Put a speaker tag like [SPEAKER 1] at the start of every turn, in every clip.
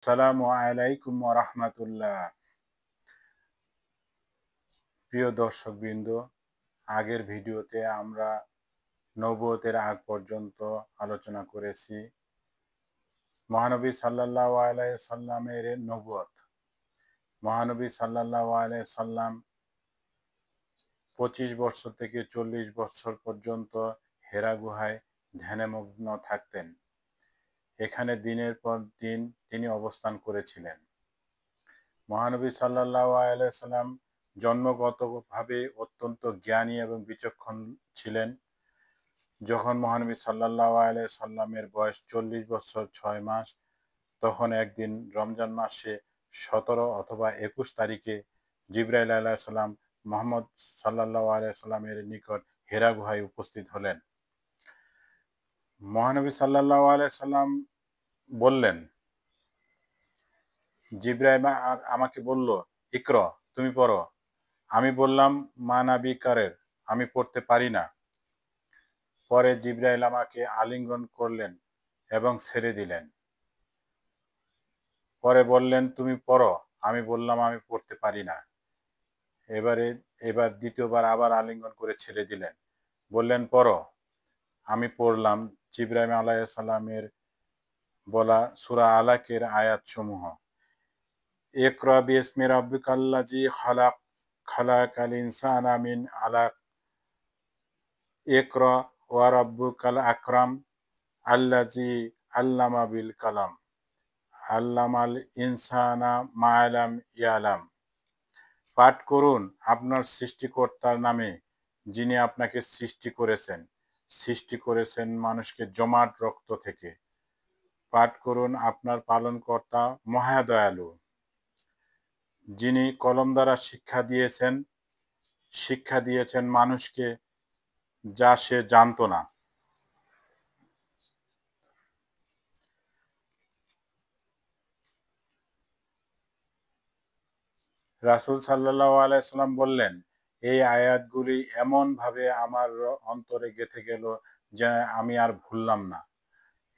[SPEAKER 1] আসসালামু আলাইকুম ওয়া রাহমাতুল্লাহ। প্রিয় দর্শকবৃন্দ, আগের ভিডিওতে আমরা নবুয়তের আগ পর্যন্ত আলোচনা করেছি মহানবী সাল্লাল্লাহু আলাইহি সাল্লামের নবুয়ত। মহানবী সাল্লাল্লাহু আলাইহি সাল্লাম 25 বছর থেকে 40 বছর পর্যন্ত হেরা গুহায় ধ্যানমগ্ন থাকতেন। এখানে দিনের পর দিন তিনি অবস্থান করেছিলেন। মহানবী সাল্লাল্লাহু আলাইহি সাল্লাম জন্মগতভাবে অত্যন্ত জ্ঞানী এবং বিচক্ষণ ছিলেন। যখন মহানবী সাল্লাল্লাহু আলাইহি সাল্লামের বয়স 40 বছর 6 মাস, তখন একদিন রমজান মাসে 17 অথবা 21 তারিখে জিবরাইল আলাইহিস সালাম মুহাম্মদ সাল্লাল্লাহু আলাইহি সাল্লামের নিকট হেরা গুহায় উপস্থিত হলেন। মহানবী সাল্লাল্লাহু আলাইহি সাল্লাম বললেন, জিবরাইল আমাকে বলল, ইকরা, তুমি পড়ো। আমি বললাম, মা নাবিকারের, আমি পড়তে পারি না। পরে জিবরাইল আমাকে আলিঙ্গন করলেন এবং ছেড়ে দিলেন। পরে বললেন, তুমি পড়ো। আমি বললাম, আমি পড়তে পারি না। এবার দ্বিতীয়বার আবার আলিঙ্গন করে ছেড়ে দিলেন। বললেন, পড়ো। আমি পড়লাম জিবরাইল আলাইহিস সালামের বলা সূরা আলাকের আয়াতসমূহ। ইকরা বিসমি রাব্বিকাল্লাযী খালাক, খালাকাল ইনসানা মিন আলাক, ইকরা ওয়া রাব্বুকাল আকরাম, আল্লাযী আল্লামা বিল কালাম, আল্লামাল ইনসানা মা লাম ইয়ালাম। পাঠ করুন আপনার সৃষ্টিকর্তার নামে, যিনি আপনাকে সৃষ্টি করেছেন মানুষকে জমাট রক্ত থেকে। পাঠ করুন আপনার পালনকর্তা মহাদয়ালু, যিনি কলম দ্বারা শিক্ষা দিয়েছেন মানুষকে যা সে জানত না। রাসূল সাল্লাল্লাহু আলাইহি সাল্লাম বললেন, এই আয়াতগুলি এমন ভাবে আমার অন্তরে গেঁথে গেল যে আমি আর ভুললাম না।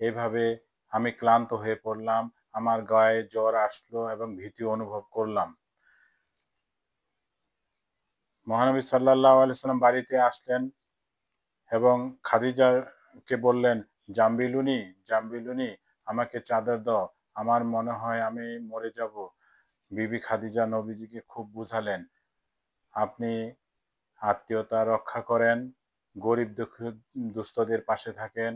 [SPEAKER 1] এভাবে আমি ক্লান্ত হয়ে পড়লাম, আমার গায়ে জ্বর আসলো এবং ভীতি অনুভব করলাম। মহানবী সাল্লাল্লাহু আলাইহি সাল্লাম বাড়িতে আসলেন এবং খাদিজাকে বললেন, জাম্বিলুনি, জাম্বিলুনি, আমাকে চাদর দাও, আমার মনে হয় আমি মরে যাব। বিবি খাদিজা নবীজিকে খুব বুঝালেন, আপনি আত্মীয়তা রক্ষা করেন, গরিব দুস্থদের পাশে থাকেন,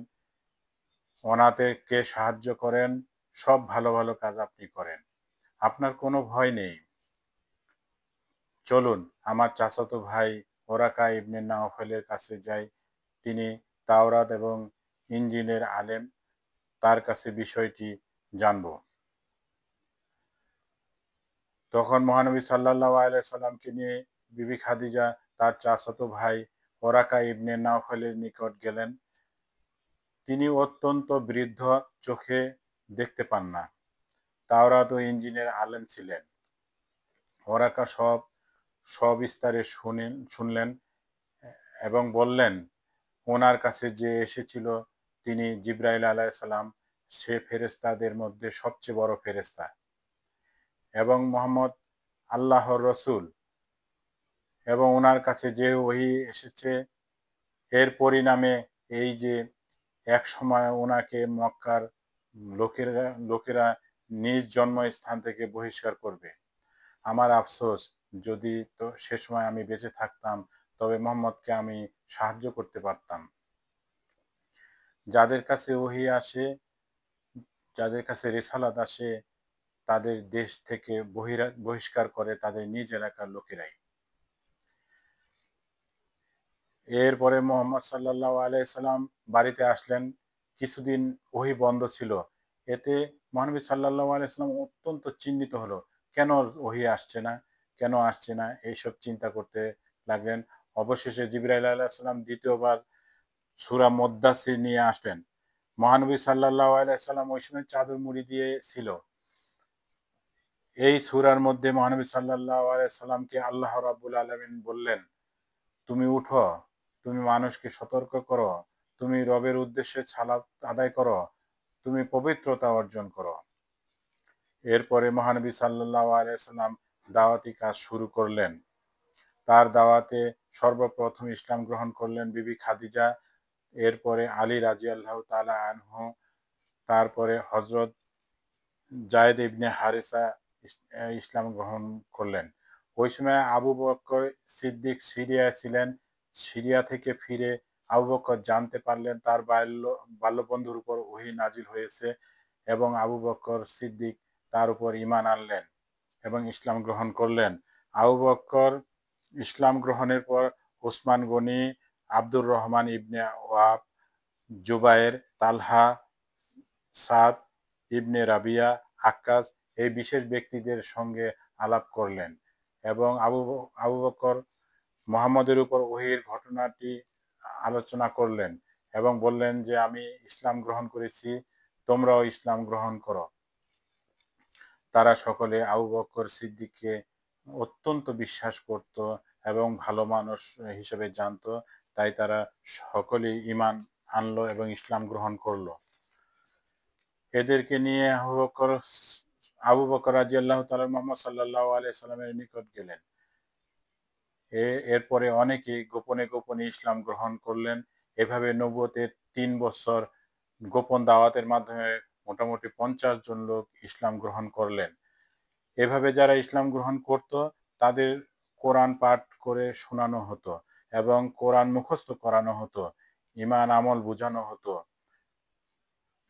[SPEAKER 1] অনাথকে সাহায্য করেন, সব ভালো ভালো কাজ আপনি করেন, আপনার কোনো ভয় নেই। চলুন আমার চাচাতো ভাই ওরাকা ইবনে নাওফলের কাছে যাই। তিনি তাওরাত এবং ইনজিলের আলেম, তার কাছে বিষয়টি জানব। তখন মহানবী সাল্লাল্লাহু আলাইহি সাল্লামকে নিয়ে বিবি খাদিজা তার চাচাতো ভাই ওরাকা ইবনে নাওফলের নিকট গেলেন। তিনি অত্যন্ত বৃদ্ধ, চোখে দেখতে পান না, তাওরাত ও ইনজিলের আলেম ছিলেন। ওরাকা সবিস্তারে শুনলেন এবং বললেন, ওনার কাছে যে এসেছিল তিনি জিবরাইল আলাইহিস সালাম, সে ফেরেশতাদের মধ্যে সবচেয়ে বড় ফেরেশতা এবং মুহাম্মদ আল্লাহর রসূল, এবং ওনার কাছে যে ওহী এসেছে এর পরিণামে এই যে এক সময় ওনাকে মক্কার লোকেরা নিজ জন্মস্থান থেকে বহিষ্কার করবে। আমার আফসোস, যদি তো সে সময় আমি বেঁচে থাকতাম তবে মুহাম্মদকে আমি সাহায্য করতে পারতাম। যাদের কাছে ওহী আসে, যাদের কাছে রিসালাত আসে, তাদের দেশ থেকে বহিষ্কার করে তাদের নিজ এলাকার লোকেরাই। এরপরে মুহাম্মদ সাল্লাল্লাহু আলাইহি সাল্লাম বাড়িতে আসলেন। কিছুদিন ওহী বন্ধ ছিল। এতে মহানবী সাল্লাল্লাহু আলাইহি সাল্লাম অত্যন্ত চিন্তিত হলো। কেন ওহী আসছে না? কেন আসছে না? এইসব চিন্তা করতে লাগলেন। অবশেষে জিবরাইল আলাইহিস সালাম দ্বিতীয়বার সূরা মুদ্দাসসির নিয়ে আসলেন। মহানবী সাল্লাল্লাহু আলাইহি সাল্লাম ওই সময় চাদর মুড়ি দিয়ে ছিল। এই সূরার মধ্যে মহানবী সাল্লাল্লাহু আলাইহি সাল্লামকে আল্লাহ রাব্বুল আলামিন বললেন, তুমি উঠো, তুমি মানুষকে সতর্ক করো, তুমি রবের উদ্দেশ্যে সালাত আদায় করো, তুমি পবিত্রতা অর্জন করো। এরপরে মহানবী সাল্লাল্লাহু আলাইহি সাল্লাম দাওয়াতি কাজ শুরু করলেন। তার দাওয়াতে সর্বপ্রথম ইসলাম গ্রহণ করলেন বিবি খাদিজা, এরপরে আলী রাদিয়াল্লাহু তাআলা আনহু, তারপরে হযরত যায়েদ ইবনে হারেসা ইসলাম গ্রহণ করলেন। ওই সময় আবু বকর সিদ্দিক সিরিয়ায় ছিলেন। সিরিয়া থেকে ফিরে আবু বকর জানতে পারলেন তার বাল্যবন্ধুর উপর ওহী নাজিল হয়েছে এবং আবু বকর সিদ্দিক তার উপর ঈমান আনলেন এবং ইসলাম গ্রহণ করলেন। আবু বকর ইসলাম গ্রহণের পর ওসমান গনি, আব্দুর রহমান ইবনে ওয়াব, জুবায়ের, তালহা, সাদ ইবনে রাবিয়া, আক্কাস এই বিশেষ ব্যক্তিদের সঙ্গে আলাপ করলেন এবং আবু বকর মুহাম্মদের উপর ওহীর ঘটনাটি আলোচনা করলেন এবং বললেন যে আমি ইসলাম গ্রহণ করেছি, তোমরাও ইসলাম গ্রহণ করো। তারা সকলে আবু বকর সিদ্দিককে অত্যন্ত বিশ্বাস করত এবং ভালো মানুষ হিসেবে জানতো, তাই তারা সকলেই ঈমান আনলো এবং ইসলাম গ্রহণ করলো। এদেরকে নিয়ে আবু বকর রাদিয়াল্লাহু তাআলা মুহাম্মদ সাল্লাল্লাহু আলাইহি সাল্লামের নিকট গেলেন। এরপরে অনেকেই গোপনে গোপনে ইসলাম গ্রহণ করলেন। এভাবে নবুয়তের ৩ বছর গোপন দাওয়াতের মাধ্যমে মোটামুটি ৫০ জন লোক ইসলাম গ্রহণ করলেন। এভাবে যারা ইসলাম গ্রহণ করত তাদের কোরআন পাঠ করে শোনানো হতো এবং কোরআন মুখস্থ করানো হতো, ঈমান আমল বোঝানো হতো।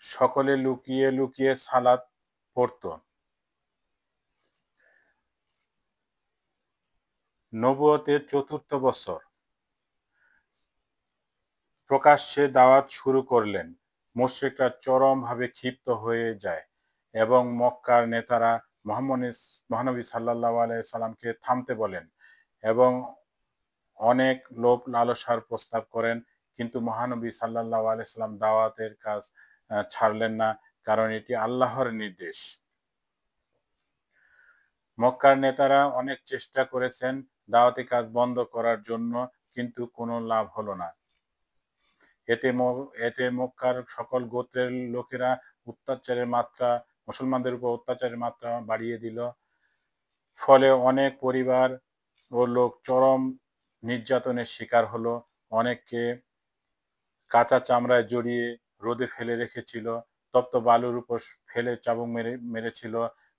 [SPEAKER 1] সকলে লুকিয়ে লুকিয়ে সালাত পড়ত। নবুয়তের ৪র্থ বছর প্রকাশ্যে দাওয়াত শুরু করলেন। মুশরিকরা চরমভাবে ক্ষিপ্ত হয়ে যায় এবং মক্কার নেতারা মহানবী সাল্লাল্লাহু আলাইহি সাল্লামকে থামতে বলেন এবং অনেক লোভ লালসার প্রস্তাব করেন, কিন্তু মহানবী সাল্লাল্লাহু আলাইহি সাল্লাম দাওয়াতের কাজ ছাড়লেন না, কারণ এটি আল্লাহর নির্দেশ। মক্কার নেতারা অনেক চেষ্টা করেছেন দাওয়াতি কাজ বন্ধ করার জন্য, কিন্তু কোনো লাভ হলো না। এতে মক্কার সকল গোত্রের লোকেরা মুসলমানদের উপর অত্যাচারের মাত্রা বাড়িয়ে দিল। ফলে অনেক পরিবার ও লোক চরম নির্যাতনের শিকার হলো। অনেককে কাঁচা চামড়ায় জড়িয়ে রোদে ফেলে রেখেছিল, তপ্ত বালুর উপর ফেলে চাবুক মেরেছিল,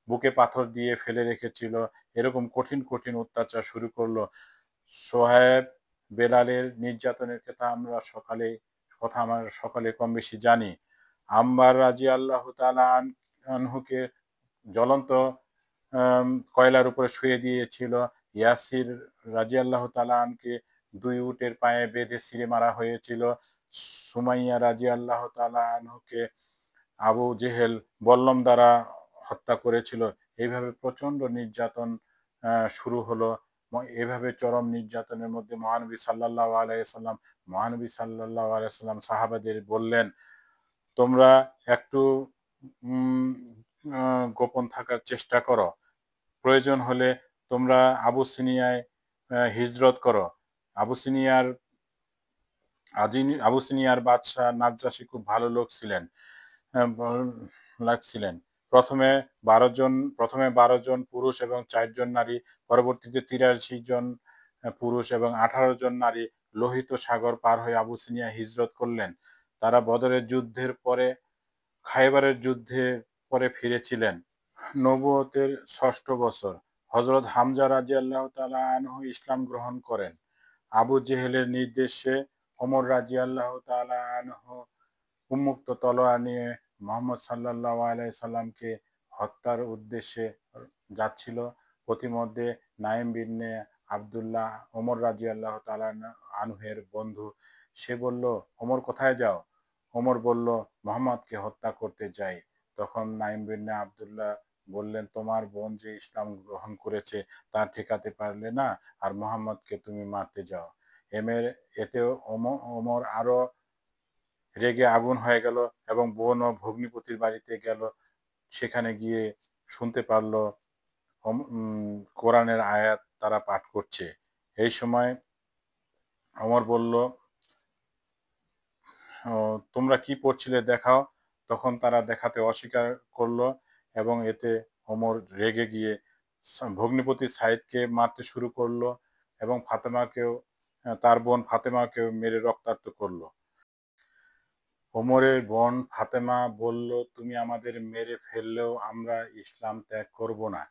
[SPEAKER 1] বুকে পাথর দিয়ে ফেলে রেখেছিল। এরকম কঠিন কঠিন অত্যাচার শুরু করলো। সোহায়েব, বেলালের নির্যাতনের কথা আমরা সকালে কম বেশি জানি। আম্বার রাদিয়াল্লাহু তাআলা আনহুকে জ্বলন্ত কয়লার উপরে শুয়ে দিয়েছিল। ইয়াসির রাদিয়াল্লাহু তাআলা আনকে 2 উটের পায়ে বেঁধে ছিঁড়ে মারা হয়েছিল। সুমাইয়া রাদিয়াল্লাহু তাআলা আনহুকে আবু জেহেল বল্লম দ্বারা হত্যা করেছিল। এইভাবে প্রচন্ড নির্যাতন শুরু হলো। এভাবে চরম নির্যাতনের মধ্যে মহানবী সাল্লাল্লাহু আলাইহি সাল্লাম সাহাবাদের বললেন, তোমরা একটু গোপন থাকার চেষ্টা করো। প্রয়োজন হলে তোমরা আবুসিনিয়ায় হিজরত করো। আবুসিনিয়ার বাদশাহ নাজ্জাশী খুব ভালো লোক ছিলেন, লাগছিলেন। প্রথমে 12 জন পুরুষ এবং 4 জন নারী, পরবর্তীতে 83 জন পুরুষ এবং 18 জন নারী লোহিত সাগর পার হয়ে আবুসিনিয়া হিজরত করলেন। তারা বদরের যুদ্ধের পরে খায়বারের যুদ্ধের পরে ফিরেছিলেন। নবুয়তের 6ষ্ঠ বছর হযরত হামজা রাদিয়াল্লাহু তাআলা আনহু ইসলাম গ্রহণ করেন। আবু জেহেলের নির্দেশে ওমর রাদিয়াল্লাহু তাআলা আনহু উন্মুক্ত তলোয়ার নিয়ে মুহাম্মদ সাল্লাল্লাহু আলাইহি সাল্লামকে হত্যার উদ্দেশ্যে যাচ্ছিল। প্রতিমধ্যে নাঈম বিন আব্দুল্লাহ ওমর রাদিয়াল্লাহু তাআলা আনহুর বন্ধু, সে বলল, ওমর কোথায় যাও? ওমর বলল, মুহাম্মদকে হত্যা করতে যাই। তখন নাঈম বিন আব্দুল্লাহ বললেন, তোমার বোন যে ইসলাম গ্রহণ করেছে তা ঠেকাতে পারলে না, আর মুহাম্মদকে তুমি মারতে যাও। এতে ওমর আরো রেগে আগুন হয়ে গেল এবং বোন ও ভগ্নিপতির বাড়িতে গেল। সেখানে গিয়ে শুনতে পারল কোরআনের আয়াত তারা পাঠ করছে। এই সময় ওমর বলল, তোমরা কি পড়ছিলে দেখাও। তখন তারা দেখাতে অস্বীকার করলো এবং এতে ওমর রেগে গিয়ে ভগ্নিপতি সাইদকে মারতে শুরু করলো এবং ফাতেমাকেও, তার বোন ফাতেমাকেও মেরে রক্তাক্ত করলো। ওমরের বোন ফাতেমা বলল, তুমি আমাদের মেরে ফেললেও আমরা ইসলাম ত্যাগ করব না।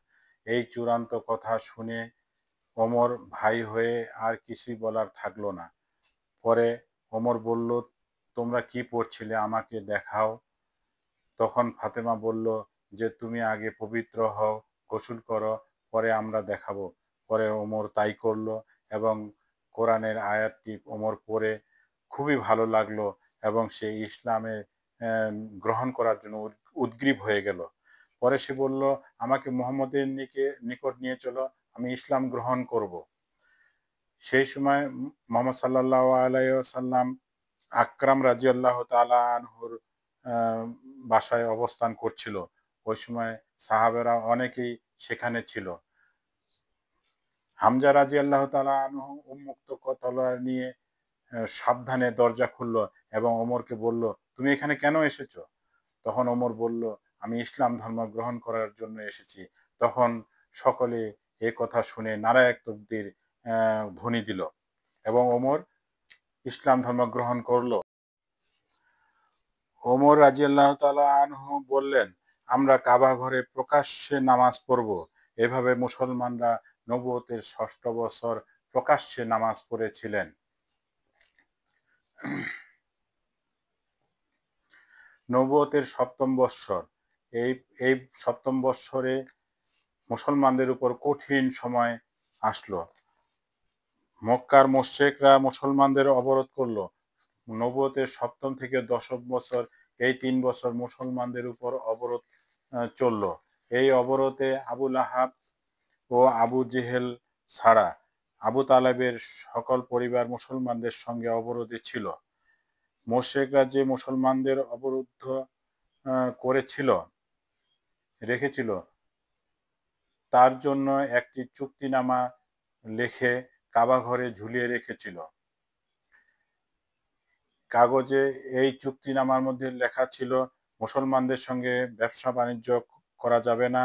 [SPEAKER 1] এই চূড়ান্ত কথা শুনে ওমর ভাই হয়ে আর কিছুই বলার থাকলো না। পরে ওমর বলল, তোমরা কি পড়ছিলে আমাকে দেখাও। তখন ফাতেমা বলল যে, তুমি আগে পবিত্র হও, গোসল করো, পরে আমরা দেখাবো। পরে ওমর তাই করলো এবং কোরআনের আয়াতটি ওমর পড়ে খুবই ভালো লাগলো এবং সে ইসলামে গ্রহণ করার জন্য উদগ্রীব হয়ে গেল। পরে সে বলল, আমাকে মুহাম্মদের নিকট নিয়ে চলো, আমি ইসলাম গ্রহণ করব। সেই সময় মুহাম্মদ সাল্লাল্লাহু আলাইহি ওয়াসাল্লাম আকরাম রাদিয়াল্লাহু তাআলা আনহুর বাসায় অবস্থান করছিল। ওই সময় সাহাবেরা অনেকেই সেখানে ছিল। হামজা রাদিয়াল্লাহু তাআলা আনহু উন্মুক্ত তলোয়ার নিয়ে সাবধানে দরজা খুলল এবং ওমরকে বলল, তুমি এখানে কেন এসেছো? তখন ওমর বলল, আমি ইসলাম ধর্ম গ্রহণ করার জন্য এসেছি। তখন সকলে এ কথা শুনে নারায়ে তাকবীর ধ্বনি দিল এবং ওমর ইসলাম ধর্ম গ্রহণ করলো। ওমর রাদিয়াল্লাহু তাআলা আনহু বললেন, আমরা কাবা ঘরে প্রকাশ্যে নামাজ পড়ব। এভাবে মুসলমানরা নবুয়তের ৬ষ্ঠ বছর প্রকাশ্যে নামাজ পড়েছিলেন। নবুয়তের ৭ম বৎসর। এই এই ৭ম বৎসরে মুসলমানদের উপর কঠিন সময় আসলো। মক্কার মুশরিকরা মুসলমানদের অবরোধ করলো। নবুয়তের ৭ম থেকে ১০ম বছর, এই ৩ বছর মুসলমানদের উপর অবরোধ চলল। এই অবরোধে আবু লাহাব ও আবু জেহেল ছাড়া আবু তালেবের সকল পরিবার মুসলমানদের সঙ্গে অবরোধে ছিল। মুশরিকরা যে মুসলমানদের অবরুদ্ধ রেখেছিল, তার জন্য একটি চুক্তিনামা লিখে কাবা ঘরে ঝুলিয়ে রেখেছিল। কাগজে এই চুক্তিনামার মধ্যে লেখা ছিল, মুসলমানদের সঙ্গে ব্যবসা বাণিজ্য করা যাবে না,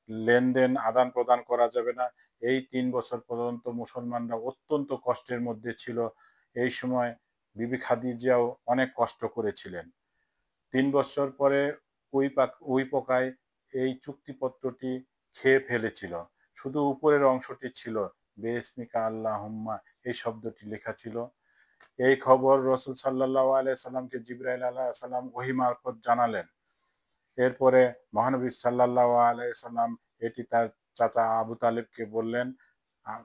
[SPEAKER 1] লেনদেন আদান প্রদান করা যাবে না। এই ৩ বছর পর্যন্ত মুসলমানরা অত্যন্ত কষ্টের মধ্যে ছিল। এই সময় বিবি খাদিজাও অনেক কষ্ট করেছিলেন। ৩ বছর পরে উই পোকায় এই চুক্তিপত্রটি খেয়ে ফেলেছিল। শুধু উপরের অংশটি ছিল, বিসমিকা আল্লাহুম্মা এই শব্দটি লেখা ছিল। এই খবর রাসূল সাল্লাল্লাহু আলাইহি সাল্লামকে জিবরাইল আলাইহিস সালাম ওহী মারফত জানালেন। এরপরে মহানবী সাল্লাল্লাহু আলাইহি সাল্লাম এটি তার চাচা আবু তালেবকে বললেন,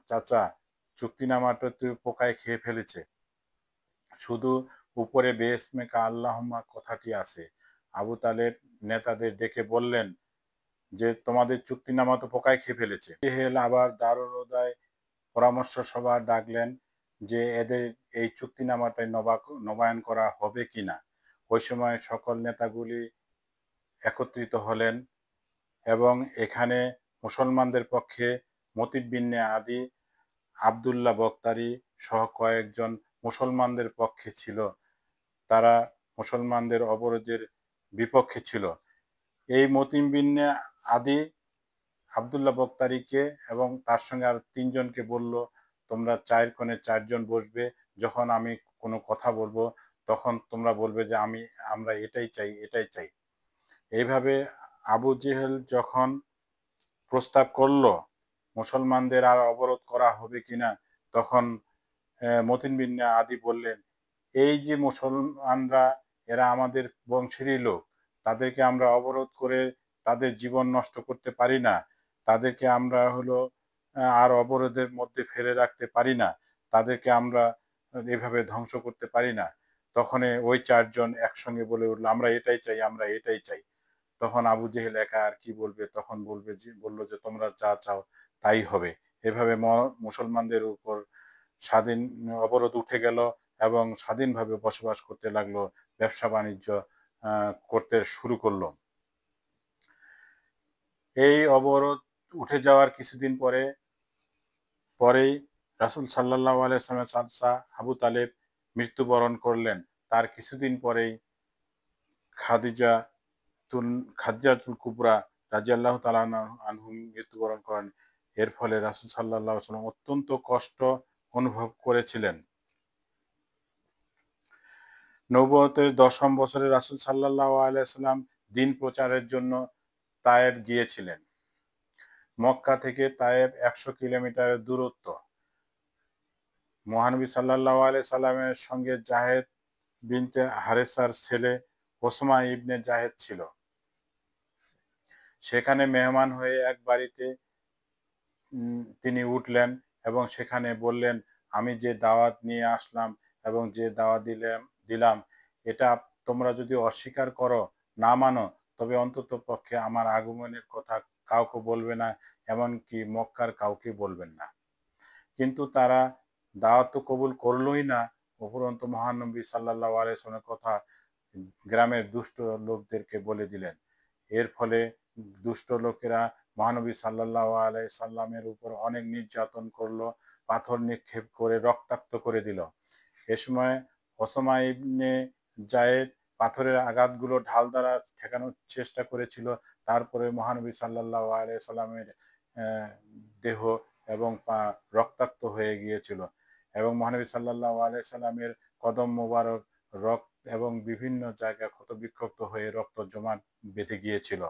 [SPEAKER 1] চাচা, চুক্তিনামাটা তো পোকায় খেয়ে ফেলেছে, শুধু উপরে বিসমিকা আল্লাহুম্মা কথাটি আছে। আবু তালেব নেতাদের ডেকে বললেন যে, তোমাদের চুক্তিনামা তো পোকায় খেয়ে ফেলেছে। জেহেল আবার দারুল উদয় পরামর্শ সভা ডাকলেন যে এদের এই চুক্তিনামাটাই নবায়ন করা হবে কিনা। ওই সময় সকল নেতাগুলি একত্রিত হলেন এবং এখানে মুসলমানদের পক্ষে মতিব বিন আদি, আবদুল্লাহ বক্তারি সহ কয়েকজন মুসলমানদের পক্ষে ছিল। তারা মুসলমানদের অবরোধের বিপক্ষে ছিল। এই মতিম বিন আদি আবদুল্লাহ বক্তারিকে এবং তার সঙ্গে আর ৩ জনকে বলল, তোমরা ৪ কোণে ৪ জন বসবে। যখন আমি কোনো কথা বলবো তখন তোমরা বলবে যে আমরা এটাই চাই, এটাই চাই। এইভাবে আবু জেহেল যখন প্রস্তাব করলো মুসলমানদের আর অবরোধ করা হবে কিনা, তখন মতিন বিন আদি বললেন, এই যে মুসলমানরা, এরা আমাদের বংশেরই লোক, তাদেরকে আমরা অবরোধ করে তাদের জীবন নষ্ট করতে পারি না, তাদেরকে আমরা আর অবরোধের মধ্যে ফেলে রাখতে পারি না, তাদেরকে আমরা এভাবে ধ্বংস করতে পারি না। তখন ওই ৪ জন একসঙ্গে বলে উঠল, আমরা এটাই চাই, আমরা এটাই চাই। তখন আবু জেহেল একা আর কি বলবে, তখন বলল যে তোমরা যা চাও তাই হবে। এভাবে মুসলমানদের উপর স্বাধীন অবরোধ উঠে গেল এবং স্বাধীনভাবে বসবাস করতে লাগলো, ব্যবসা বাণিজ্য করতে শুরু করলো। এই অবরোধ উঠে যাওয়ার কিছুদিন পরেই রাসূল সাল্লাল্লাহু আলাইহি ওয়াসাল্লামের চাচা আবু তালেব মৃত্যুবরণ করলেন। তার কিছুদিন পরেই খাদিজাতুল কুবরা রাদিয়াল্লাহু তাআলা আনহু মৃত্যুবরণ করেন। এর ফলে রাসূল সাল্লাল্লাহু আলাইহি ওয়াসাল্লাম অত্যন্ত কষ্ট অনুভব করেছিলেন। নবুয়তের ১০ম বছরে রাসূল সাল্লাল্লাহু আলাইহি ওয়াসাল্লাম দ্বীন প্রচারের জন্য তায়েফ গিয়েছিলেন। মক্কা থেকে তায়েফ ১০০ কিলোমিটারের দূরত্ব। মহানবী সাল্লাল্লাহু আলাইহি সাল্লামের সঙ্গে জাহেদ বিনতে হারেসার ছেলে ওসমা ইবনে জাহেদ ছিল। সেখানে মেহমান হয়ে এক বাড়িতে তিনি উঠলেন এবং সেখানে বললেন, আমি যে দাওয়াত নিয়ে আসলাম এবং যে দাওয়াত দিলাম এটা তোমরা যদি অস্বীকার করো, না মানো, তবে অন্তত পক্ষে আমার আগমনের কথা কাউকে বলবে না, এমনকি মক্কার কাউকে বলবেন না। কিন্তু তারা দাওয়াত তো কবুল করলই না, উপরন্তু মহানবী সাল্লাল্লাহু আলাইহি ওয়াসাল্লামের কথা গ্রামের দুষ্ট লোকদেরকে বলে দিলেন। এর ফলে দুষ্ট লোকেরা মহানবী সাল্লাল্লাহু আলাইহি সাল্লামের উপর অনেক নির্যাতন করলো, পাথর নিক্ষেপ করে রক্তাক্ত করে দিল। এ সময় ওসামা ইবনে জায়েদ পাথরের আঘাতগুলো ঢাল দ্বারা ঠেকানোর চেষ্টা করেছিল। তারপরে মহানবী সাল্লাল্লাহু আলাইহি সাল্লামের দেহ এবং পা রক্তাক্ত হয়ে গিয়েছিল এবং মহানবী সাল্লাল্লাহু আলাইহি সাল্লামের কদম মোবারক রক্ত এবং বিভিন্ন জায়গায় ক্ষত বিক্ষত হয়ে রক্ত জমাট বেঁধে গিয়েছিল।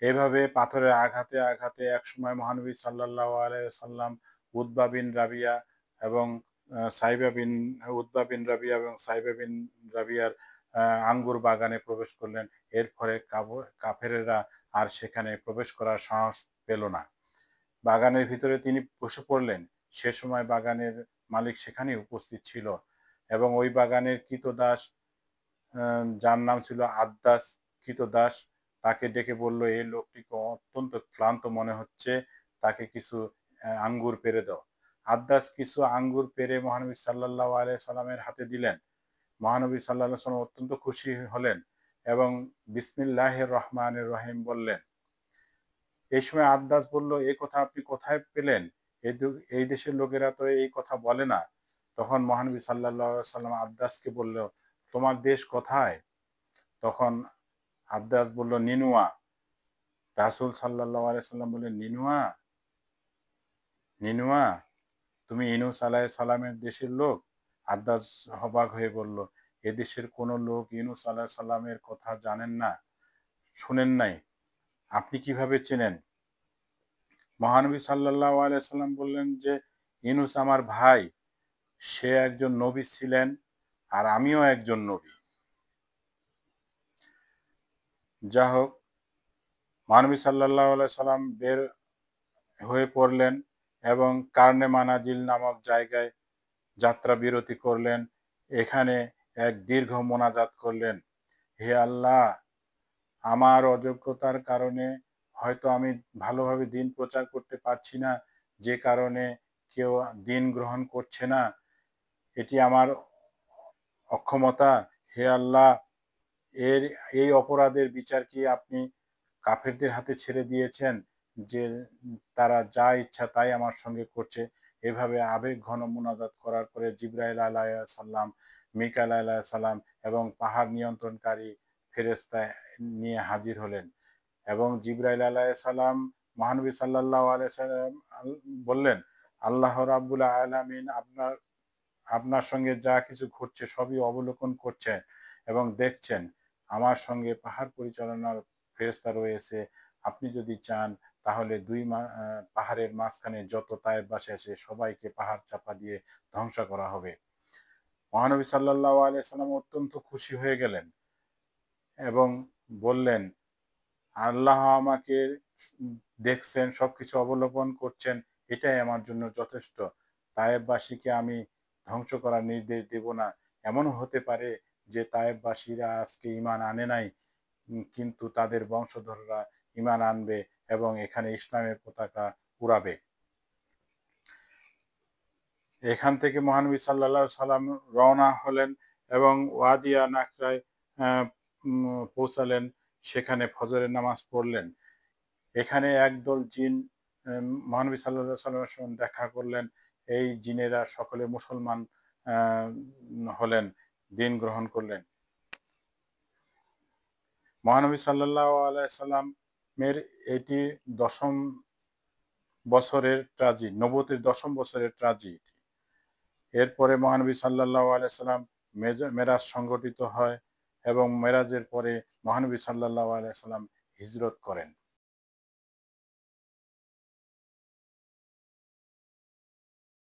[SPEAKER 1] এভাবে পাথরের আঘাতে আঘাতে একসময় মহানবী সাল্লাল্লাহু আলাইহি সাল্লাম উতবা বিন রাবিয়া এবং সাইবা বিন রাবিয়ার আঙ্গুর বাগানে প্রবেশ করলেন। এর ফলে কাফেরেরা আর সেখানে প্রবেশ করার সাহস পেল না। বাগানের ভিতরে তিনি বসে পড়লেন। সে সময় বাগানের মালিক সেখানে উপস্থিত ছিল এবং ওই বাগানের কৃতদাস যার নাম ছিল আদ্দাস কৃতদাস তাকে ডেকে বলল, এই লোকটিকে অত্যন্ত ক্লান্ত মনে হচ্ছে, তাকে কিছু আঙ্গুর পেড়ে দাও। আদ্দাস কিছু আঙ্গুর পেড়ে মহানবী সাল্লাল্লাহু আলাইহি সাল্লামের হাতে দিলেন। মহানবী সাল্লাল্লাহু আলাইহি সাল্লাম অত্যন্ত খুশি হলেন এবং বিসমিল্লাহির রহমানির রহিম বললেন। এই সময় আদ্দাস বলল, এই কথা আপনি কোথায় পেলেন? এই দেশের লোকেরা তো এই কথা বলে না। তখন মহানবী সাল্লাল্লাহু আলাইহি সাল্লাম আদ্দাসকে বলল, তোমার দেশ কোথায়? তখন আদ্দাস বলল, নিনুয়া। রাসূল সাল্লাল্লাহু আলাইহি সাল্লাম বললেন, নিনুয়া? নিনুয়া? তুমি ইউনূস আলাইহিস সালামের দেশের লোক? আদ্দাস অবাক হয়ে বলল, এদেশের কোনো লোক ইউনূস আলাইহিস সালামের কথা জানেন না, শুনেন নাই। আপনি কিভাবে চেনেন? মহানবী সাল্লাল্লাহু আলাইহি সাল্লাম বললেন যে, ইউনূস আমার ভাই, সে একজন নবী ছিলেন আর আমিও একজন নবী। যা হোক, মহানবী সাল্লাল্লাহু আলাইহি সাল্লাম বের হয়ে পড়লেন এবং কারনে মানাজিল নামক জায়গায় যাত্রা বিরতি করলেন। এখানে এক দীর্ঘ মোনাজাত করলেন, হে আল্লাহ, আমার অযোগ্যতার কারণে হয়তো আমি ভালোভাবে দ্বীন প্রচার করতে পারছি না, যে কারণে কেউ দ্বীন গ্রহণ করছে না, এটি আমার অক্ষমতা। হে আল্লাহ, এই অপরাধের বিচার কি আপনি কাফেরদের হাতে ছেড়ে দিয়েছেন, যে তারা যা ইচ্ছা তাই আমার সঙ্গে করছে? এভাবে আবেগ ঘন মোনাজাত করার পরে জিবরাইল আলাইহিস সালাম, মিকাইল আলাইহিস সালাম এবং পাহাড় নিয়ন্ত্রণকারী ফেরেশতা নিয়ে হাজির হলেন এবং জিবরাইল আলাইহিস সালাম মহানবী সাল্লাল্লাহু আলাইহি সাল্লাম বললেন, আল্লাহ রাব্বুল আলামিন আপনার সঙ্গে যা কিছু ঘটছে সবই অবলোকন করছেন এবং দেখছেন। আমার সঙ্গে পাহাড় পরিচালনার ফেরেশতা রয়েছে। আপনি যদি চান তাহলে পাহাড়ের মাঝখানে যত তায়েফবাসী আছে সবাইকে পাহাড় চাপা দিয়ে ধ্বংস করা হবে। মহানবী সাল্লাল্লাহু আলাইহি সাল্লাম অত্যন্ত খুশি হয়ে গেলেন এবং বললেন, আল্লাহ আমাকে দেখছেন, সবকিছু অবলোকন করছেন, এটাই আমার জন্য যথেষ্ট। তায়েফবাসীকে আমি ধ্বংস করার নির্দেশ দেব না। এমনও হতে পারে যে তায়েফবাসীরা আজকে ঈমান আনে নাই, কিন্তু তাদের বংশধররা ঈমান আনবে এবং এখানে ইসলামের পতাকা উড়াবে। এখান থেকে মহানবী সাল্লাল্লাহু আলাইহি সাল্লাম রওনা হলেন এবং ওয়াদিয়া নাকরায় পৌঁছালেন। সেখানে ফজরের নামাজ পড়লেন। এখানে একদল জিন মহানবী সাল্লাল্লাহু আলাইহি সাল্লামের সঙ্গে দেখা করলেন। এই জিনেরা সকলে মুসলমান হলেন, দ্বীন গ্রহণ করলেন। মহানবী সাল্লাল্লাহু আলাইহি সাল্লামের এটি 10ম বছরের ট্রাজি, নবুয়তের 10ম বছরের ট্রাজি। এরপরে মহানবী সাল্লাল্লাহু আলাইহি সাল্লাম মেরাজ সংগঠিত হয় এবং মেরাজের পরে মহানবী সাল্লাল্লাহু আলাইহি সাল্লাম হিজরত করেন।